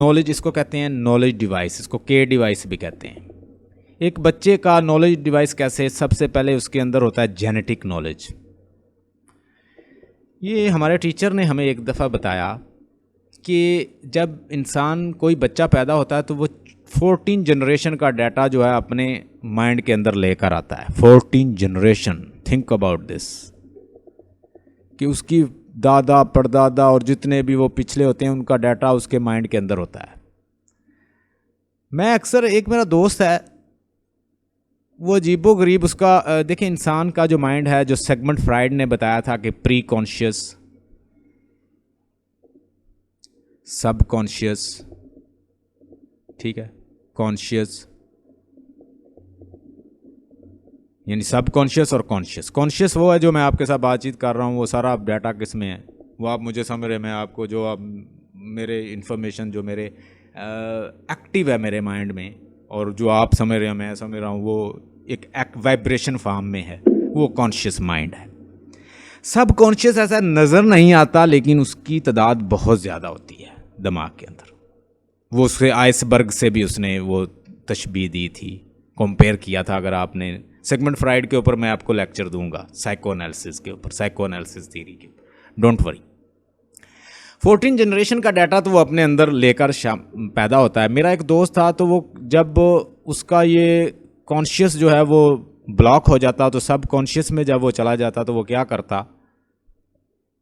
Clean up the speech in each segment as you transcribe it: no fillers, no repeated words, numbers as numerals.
Knowledge इसको कहते हैं नॉलेज डिवाइस, इसको के डिवाइस भी कहते हैं। एक बच्चे का नॉलेज डिवाइस कैसे, सबसे पहले उसके अंदर होता है जेनेटिक नॉलेज। ये हमारे टीचर ने हमें एक दफ़ा बताया कि जब इंसान कोई बच्चा पैदा होता है तो वो 14 जनरेशन का डाटा जो है अपने माइंड के अंदर लेकर आता है। 14 जनरेशन, थिंक अबाउट दिस, कि उसकी दादा परदादा और जितने भी वो पिछले होते हैं उनका डाटा उसके माइंड के अंदर होता है। मैं अक्सर, एक मेरा दोस्त है वो अजीबो गरीब उसका देखिए इंसान का जो माइंड है, जो सेगमेंट फ्राइड ने बताया था कि प्री कॉन्शियस, सब कॉन्शियस, ठीक है, कॉन्शियस, यानी सब कॉन्शियस और कॉन्शियस। कॉन्शियस वो है जो मैं आपके साथ बातचीत कर रहा हूँ, वो सारा डाटा किस में है, वो आप मुझे समझ रहे, मैं आपको जो आप मेरे इन्फॉर्मेशन जो मेरे एक्टिव है मेरे माइंड में, और जो आप समझ रहे हो मैं समझ रहा हूँ, वो एक वाइब्रेशन फॉर्म में है, वो कॉन्शियस माइंड है। सब कॉन्शियस ऐसा नज़र नहीं आता लेकिन उसकी तादाद बहुत ज़्यादा होती है दिमाग के अंदर। वो उसके आइसबर्ग से भी उसने वो तशबीह दी थी, कंपेयर किया था। अगर आपने सेगमेंट फ्राइड के ऊपर मैं आपको लेक्चर दूंगा, साइको एनालिसिस के ऊपर, साइको एनालिसिस थ्योरी के ऊपर, डोंट वरी। 14 जनरेशन का डाटा तो वो अपने अंदर लेकर पैदा होता है। मेरा एक दोस्त था, तो वो जब उसका ये कॉन्शियस जो है वो ब्लॉक हो जाता, तो सब कॉन्शियस में जब वो चला जाता तो वो क्या करता,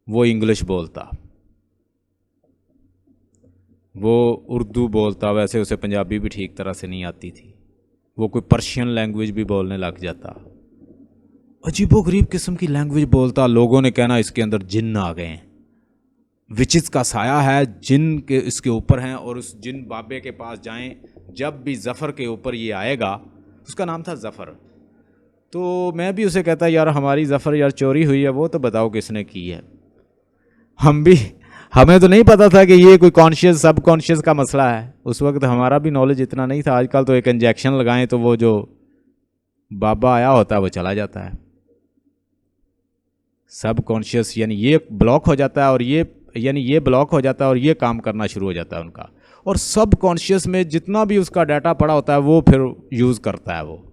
वो इंग्लिश बोलता, वो उर्दू बोलता, वैसे उसे पंजाबी भी ठीक तरह से नहीं आती थी, वो कोई पर्शियन लैंग्वेज भी बोलने लग जाता, अजीबोगरीब किस्म की लैंग्वेज बोलता। लोगों ने कहना इसके अंदर जिन्न आ गए हैं, विचिज का साया है, जिन के इसके ऊपर हैं, और उस जिन बाबे के पास जाएं, जब भी ज़फ़र के ऊपर ये आएगा, उसका नाम था ज़फ़र, तो मैं भी उसे कहता यार हमारी ज़फ़र यार चोरी हुई है, वो तो बताओ किसने की है। हमें तो नहीं पता था कि ये कोई कॉन्शियस सब कॉन्शियस का मसला है, उस वक्त हमारा भी नॉलेज इतना नहीं था। आजकल तो एक इंजेक्शन लगाएं तो वो जो बाबा आया होता है वो चला जाता है। सब कॉन्शियस यानी ये ब्लॉक हो जाता है, और ये ब्लॉक हो जाता है और ये काम करना शुरू हो जाता है उनका, और सब कॉन्शियस में जितना भी उसका डाटा पड़ा होता है वो फिर यूज़ करता है। वो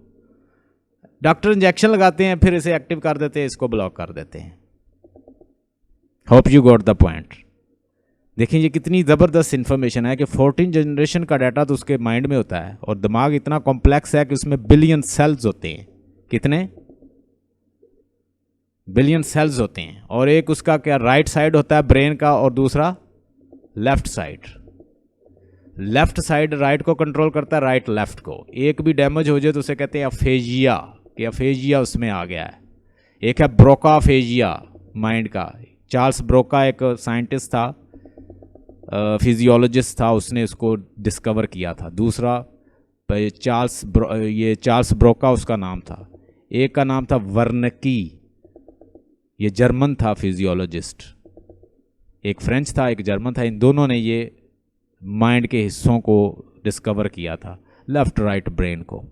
डॉक्टर इंजेक्शन लगाते हैं, फिर इसे एक्टिव कर देते हैं, इसको ब्लॉक कर देते हैं। Hope you got the point. देखिए ये कितनी ज़बरदस्त इन्फॉर्मेशन है कि 14 जनरेशन का डाटा तो उसके माइंड में होता है, और दिमाग इतना कॉम्प्लेक्स है कि उसमें बिलियन सेल्स होते हैं। कितने बिलियन सेल्स होते हैं, और एक उसका क्या राइट साइड होता है ब्रेन का, और दूसरा left side. Left side right को कंट्रोल करता है, राइट लेफ्ट को। एक भी डैमेज हो जाए तो उसे कहते हैं अफेजिया, कि अफेजिया उसमें आ गया है। एक है ब्रोका अफेजिया माइंड का, चार्ल्स ब्रोका एक साइंटिस्ट था, फिजियोलॉजिस्ट था, उसने इसको डिस्कवर किया था। दूसरा चार्ल्स ब्रोका उसका नाम था। एक का नाम था वर्नकी, ये जर्मन था फिजियोलॉजिस्ट। एक फ्रेंच था, एक जर्मन था। इन दोनों ने ये माइंड के हिस्सों को डिस्कवर किया था, लेफ्ट राइट ब्रेन को।